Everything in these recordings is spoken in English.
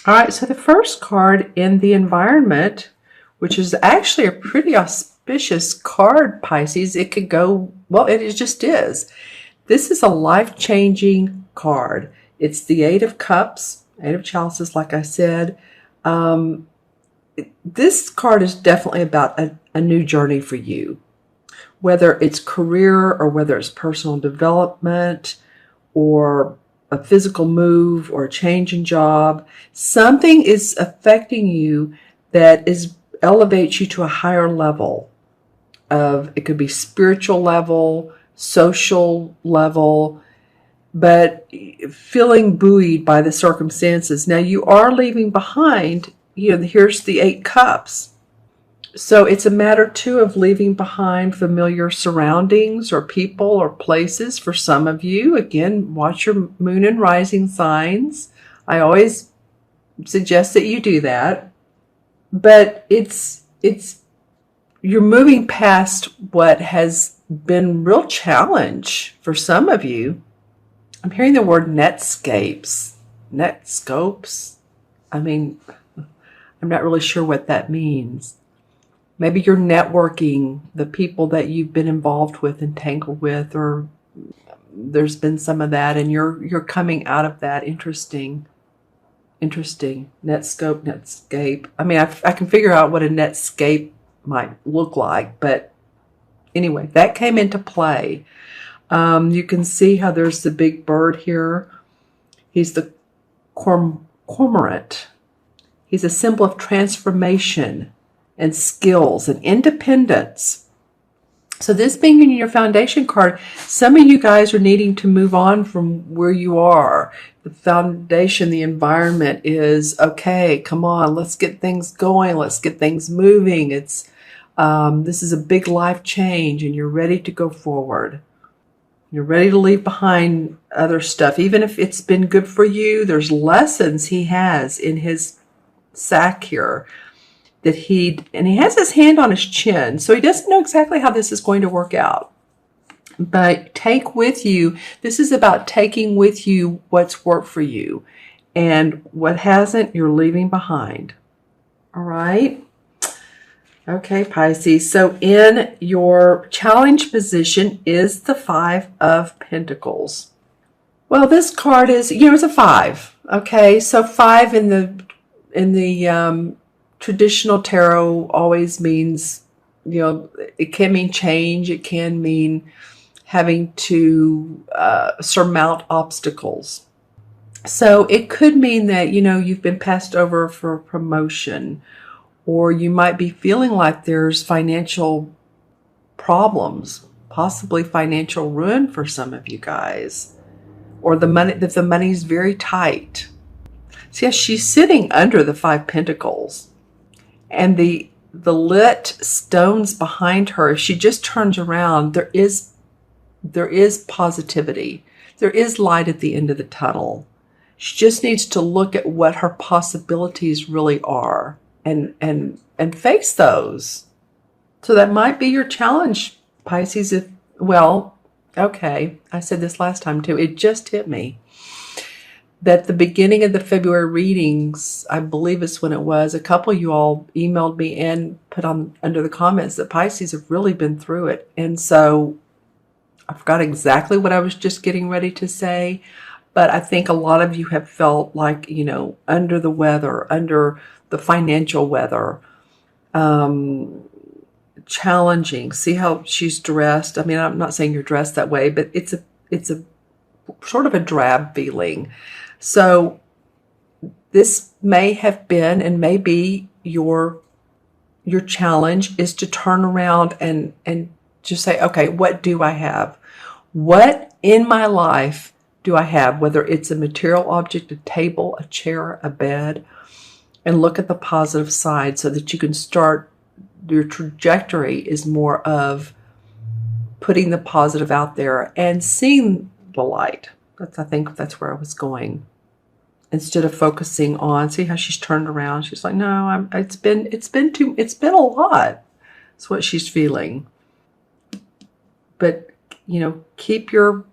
All right, so the first card in the environment, which is actually a pretty auspicious card, Pisces, it could go, well, it just is. This is a life-changing card. It's the Eight of Cups, Eight of Chalices, like I said. Um, this card is definitely about a new journey for you, whether it's career or whether it's personal development or a physical move or a change in job. Something is affecting you that elevates you to a higher level of, it could be spiritual level, social level, but feeling buoyed by the circumstances. Now you are leaving behind, here's the Eight Cups. So it's a matter too of leaving behind familiar surroundings or people or places for some of you. Again, watch your moon and rising signs. I always suggest that you do that. But you're moving past what has been real challenge for some of you. I'm hearing the word netscapes, netscopes. I mean, I'm not really sure what that means. Maybe you're networking the people that you've been involved with, entangled with, or there's been some of that, and you're coming out of that. Interesting. Netscape. I mean, I can figure out what a netscape might look like, but anyway, that came into play. You can see how there's the big bird here. He's the cormorant. He's a symbol of transformation and skills and independence. So this being in your foundation card, some of you guys are needing to move on from where you are. The foundation, the environment is, okay, come on, let's get things going. Let's get things moving. This is a big life change and you're ready to go forward. You're ready to leave behind other stuff. Even if it's been good for you, there's lessons he has in his sack here and he has his hand on his chin, so he doesn't know exactly how this is going to work out. But take with you, this is about taking with you what's worked for you, and what hasn't, you're leaving behind. All right? Okay, Pisces. So in your challenge position is the Five of Pentacles. Well, this card is, it's a five. Okay, so five in the traditional tarot always means, it can mean change. It can mean having to surmount obstacles. So it could mean that, you've been passed over for a promotion, or you might be feeling like there's financial problems, possibly financial ruin for some of you guys, or the money's very tight. So yes, she's sitting under the Five Pentacles. And the lit stones behind her, if she just turns around, there is positivity. There is light at the end of the tunnel. She just needs to look at what her possibilities really are and face those. So that might be your challenge, Pisces. Okay, I said this last time too. It just hit me that the beginning of the February readings, I believe is when it was, a couple of you all emailed me and put on under the comments that Pisces have really been through it. And so I forgot exactly what I was just getting ready to say, but I think a lot of you have felt like, under the weather, under the financial weather, challenging. See how she's dressed? I mean, I'm not saying you're dressed that way, but it's a sort of a drab feeling. So this may have been and may be your challenge is to turn around and just say, okay, what do I have? What in my life do I have? Whether it's a material object, a table, a chair, a bed, and look at the positive side so that you can start, your trajectory is more of putting the positive out there and seeing the light. I think that's where I was going. Instead of focusing on, see how she's turned around. She's like, no, it's been a lot. That's what she's feeling. But, keep your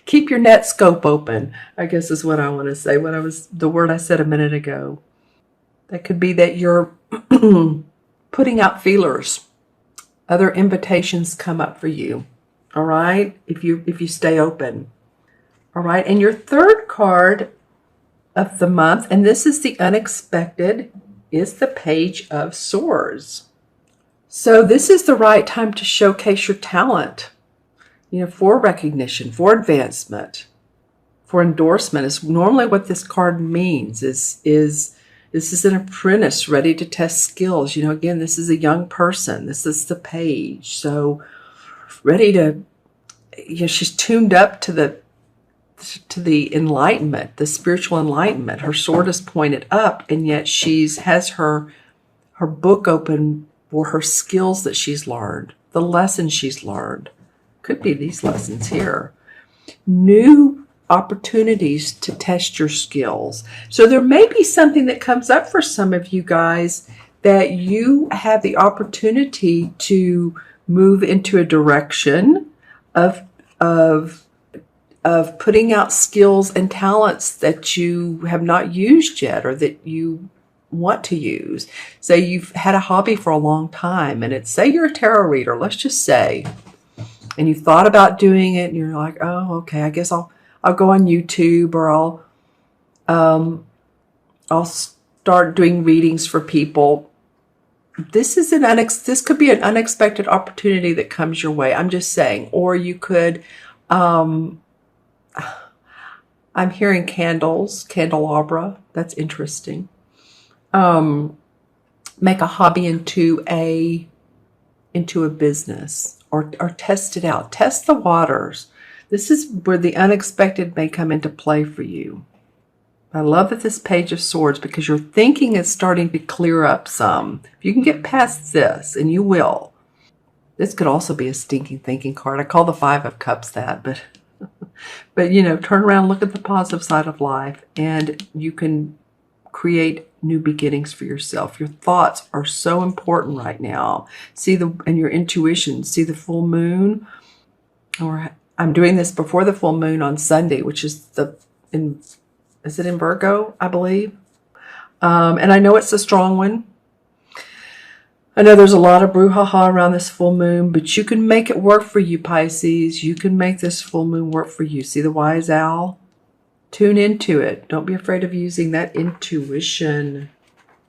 Keep your net scope open, I guess is what I want to say. The word I said a minute ago. That could be that you're putting out feelers. Other invitations come up for you. All right? If you stay open. All right? And your third card of the month, and this is the unexpected, is the Page of Swords. So this is the right time to showcase your talent, for recognition, for advancement, for endorsement is normally what this card means. Is this is an apprentice ready to test skills. Again, this is a young person. This is the Page. So ready to, she's tuned up to the enlightenment, the spiritual enlightenment. Her sword is pointed up, and yet has her book open for her skills that she's learned, the lessons she's learned. Could be these lessons here. New opportunities to test your skills. So there may be something that comes up for some of you guys that you have the opportunity to move into a direction of putting out skills and talents that you have not used yet, or that you want to use. Say you've had a hobby for a long time, and say you're a tarot reader, let's just say, and you've thought about doing it, and you're like, oh, okay, I guess I'll go on YouTube, or I'll start doing readings for people. This could be an unexpected opportunity that comes your way. I'm just saying. Or you could, I'm hearing candelabra. That's interesting. Make a hobby into a business, or test it out. Test the waters. This is where the unexpected may come into play for you. I love that this Page of Swords, because your thinking is starting to clear up some. If you can get past this, and you will. This could also be a stinking thinking card. I call the Five of Cups that, but turn around, look at the positive side of life, and you can create new beginnings for yourself. Your thoughts are so important right now. And your intuition. See the full moon, or I'm doing this before the full moon on Sunday, which is is it in Virgo, I believe? And I know it's a strong one. I know there's a lot of brouhaha around this full moon, but you can make it work for you, Pisces. You can make this full moon work for you. See the wise owl? Tune into it. Don't be afraid of using that intuition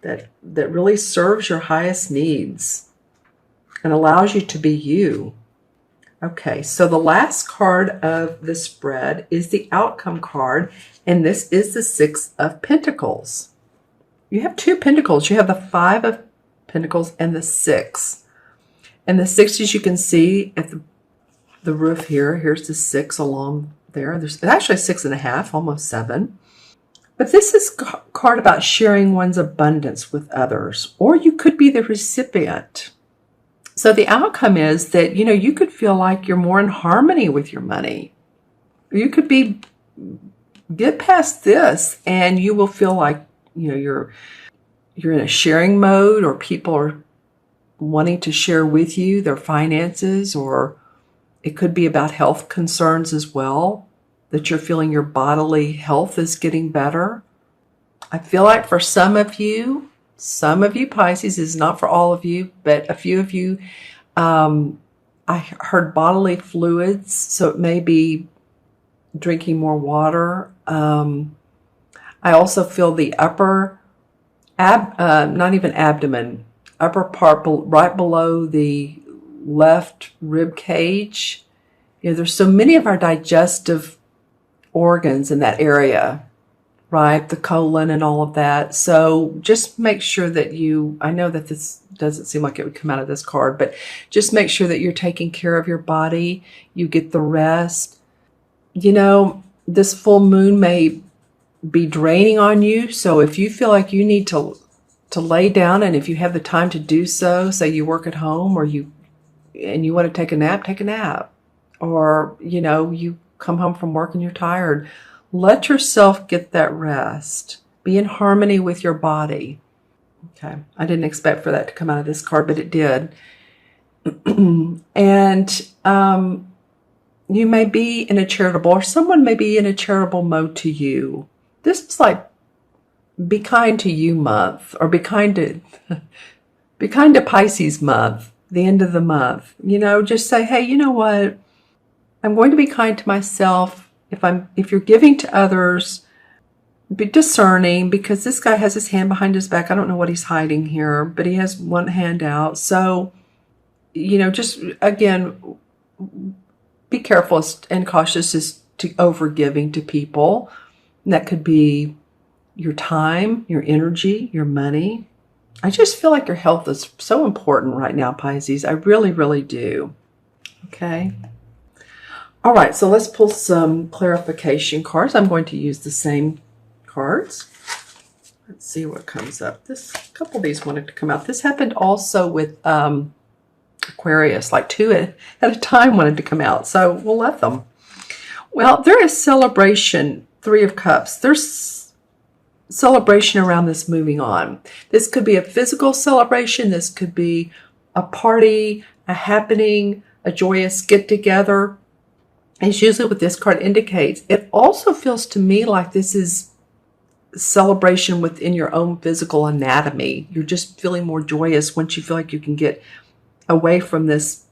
that really serves your highest needs and allows you to be you. Okay, so the last card of the spread is the outcome card, and this is the Six of Pentacles. You have two pentacles. You have the Five of Pentacles and the Six. And the Six, as you can see at the roof here, here's the Six along there. There's actually 6.5, almost 7. But this is a card about sharing one's abundance with others, or you could be the recipient. So the outcome is that, you could feel like you're more in harmony with your money. You could get past this, and you will feel like, you're in a sharing mode, or people are wanting to share with you their finances, or it could be about health concerns as well, that you're feeling your bodily health is getting better. I feel like for some of you, Pisces, is not for all of you, but a few of you, I heard bodily fluids, so it may be drinking more water. I also feel the upper, not even abdomen, upper part right below the left rib cage. There's so many of our digestive organs in that area, right? The colon and all of that. So just make sure that I know that this doesn't seem like it would come out of this card, but just make sure that you're taking care of your body. You get the rest. This full moon may be draining on you. So if you feel like you need to lay down, and if you have the time to do so, say you work at home, or you want to take a nap, or, you come home from work and you're tired, let yourself get that rest. Be in harmony with your body. Okay. I didn't expect for that to come out of this card, but it did. And you may be in a charitable, or someone may be in a charitable mode to you. This is like be kind to you month, or be kind to Pisces month, the end of the month. Just say, hey, you know what? I'm going to be kind to myself. If you're giving to others, be discerning, because this guy has his hand behind his back. I don't know what he's hiding here, but he has one hand out. So, just again, be careful and cautious as to over giving to people. And that could be your time, your energy, your money. I just feel like your health is so important right now, Pisces. I really, really do. Okay. All right, so let's pull some clarification cards. I'm going to use the same cards. Let's see what comes up. A couple of these wanted to come out. This happened also with Aquarius, like two at a time wanted to come out. So we'll let them. Well, there is celebration, Three of Cups. There's celebration around this moving on. This could be a physical celebration. This could be a party, a happening, a joyous get-together. It's usually what this card indicates. It also feels to me like this is celebration within your own physical anatomy. You're just feeling more joyous once you feel like you can get away from this,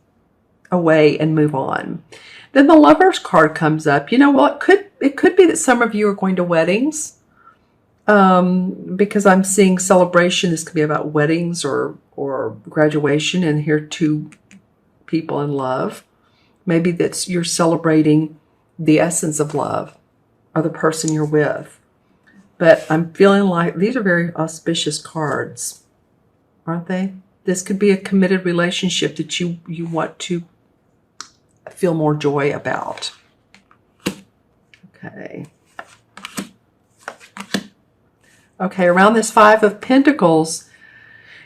away and move on. Then the Lover's card comes up. Well, it could be that some of you are going to weddings, because I'm seeing celebration. This could be about weddings or graduation, and here two people in love. Maybe you're celebrating the essence of love or the person you're with. But I'm feeling like these are very auspicious cards, aren't they? This could be a committed relationship that you want to feel more joy about. Okay. Okay, around this Five of Pentacles,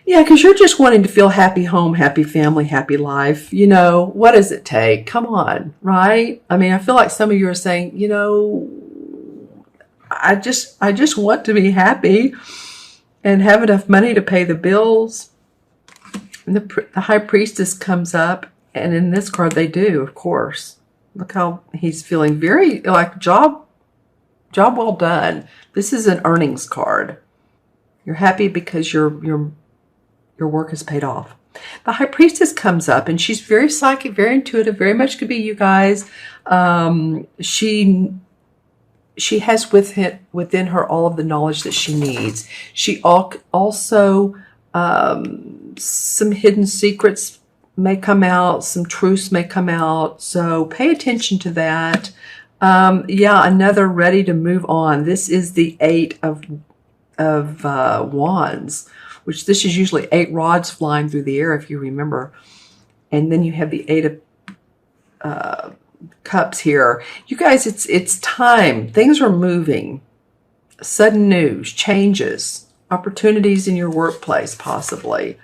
yeah, because you're just wanting to feel happy home, happy family, happy life. What does it take? Come on, right? I mean, I feel like some of you are saying, I just want to be happy and have enough money to pay the bills. And the High Priestess comes up, and in this card they do, of course. Look how he's feeling, very like job well done. This is an earnings card. You're happy because your work has paid off. The High Priestess comes up, and she's very psychic, very intuitive, very much could be you guys. She has within her all of the knowledge that she needs. She also, some hidden secrets may come out, some truths may come out. So pay attention to that. Yeah, another ready to move on. This is the Eight of Wands, which this is usually 8 rods flying through the air, if you remember. And then you have the Eight of Cups here. You guys, it's time. Things are moving. Sudden news, changes, opportunities in your workplace, possibly.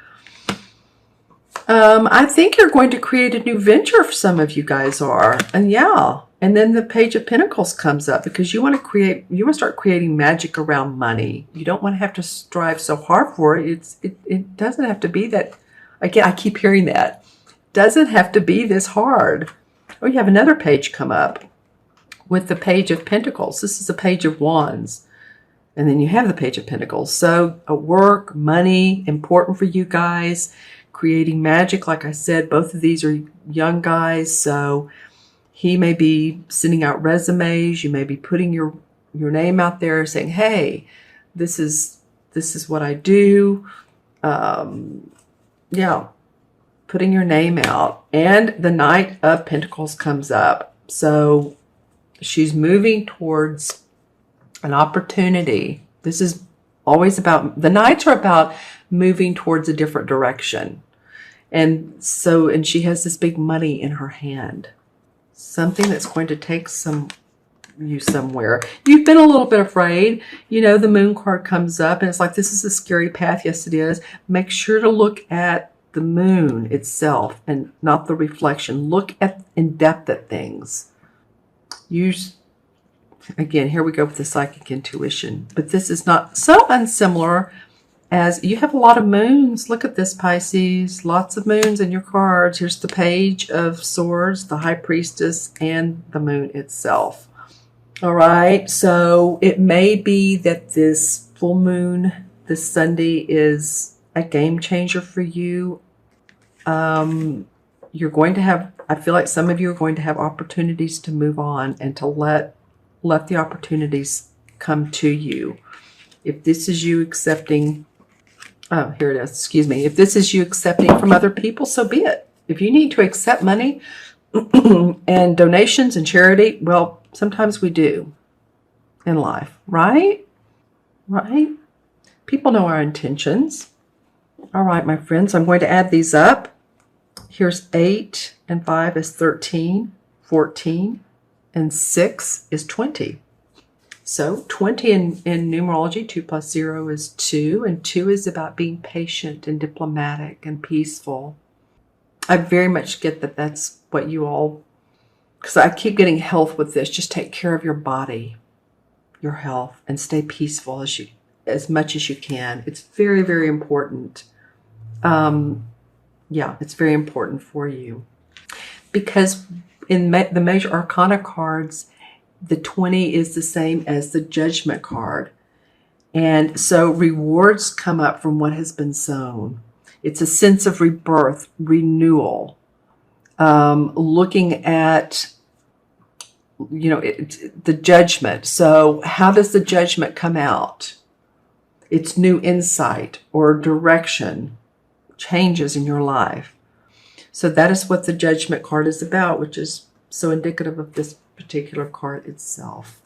I think you're going to create a new venture, for some of you guys are. And yeah. And then the Page of Pentacles comes up, because you want to start creating magic around money. You don't want to have to strive so hard for it. It doesn't have to be that. Again, I keep hearing that. Doesn't have to be this hard. Oh, you have another page come up with the Page of Pentacles. This is a Page of Wands. And then you have the Page of Pentacles. So work, money, important for you guys. Creating magic, like I said, both of these are young guys. So he may be sending out resumes. You may be putting your name out there saying, hey, this is what I do. Yeah, putting your name out. And the Knight of Pentacles comes up. So she's moving towards an opportunity. This is always about, the Knights are about moving towards a different direction. And she has this big money in her hand. Something that's going to take you somewhere. You've been a little bit afraid. The Moon card comes up, and it's like, this is a scary path. Yes, it is. Make sure to look at the moon itself and not the reflection. Look in depth at things. Again, here we go with the psychic intuition. But this is not so unsimilar as you have a lot of moons. Look at this, Pisces. Lots of moons in your cards. Here's the Page of Swords, the High Priestess, and the moon itself. All right, so it may be that this full moon this Sunday is a game changer for you. You're going to have, I feel like some of you are going to have opportunities to move on and to let the opportunities come to you. If this is you accepting, oh, here it is, excuse me. If this is you accepting from other people, so be it. If you need to accept money and donations and charity, well, sometimes we do in life, right? Right? People know our intentions. All right, my friends, I'm going to add these up. Here's 8 and 5 is 13, 14, and 6 is 20. So 20 in numerology, 2 plus 0 is 2, and 2 is about being patient and diplomatic and peaceful. I very much get that that's what you all, because I keep getting health with this. Just take care of your body, your health, and stay peaceful as much as you can. It's very, very important. Yeah, it's very important for you. Because in the major arcana cards, the 20 is the same as the Judgment card. And so rewards come up from what has been sown. It's a sense of rebirth, renewal, looking at, the Judgment. So how does the Judgment come out? It's new insight or direction, changes in your life. So that is what the Judgment card is about, which is so indicative of this particular card itself.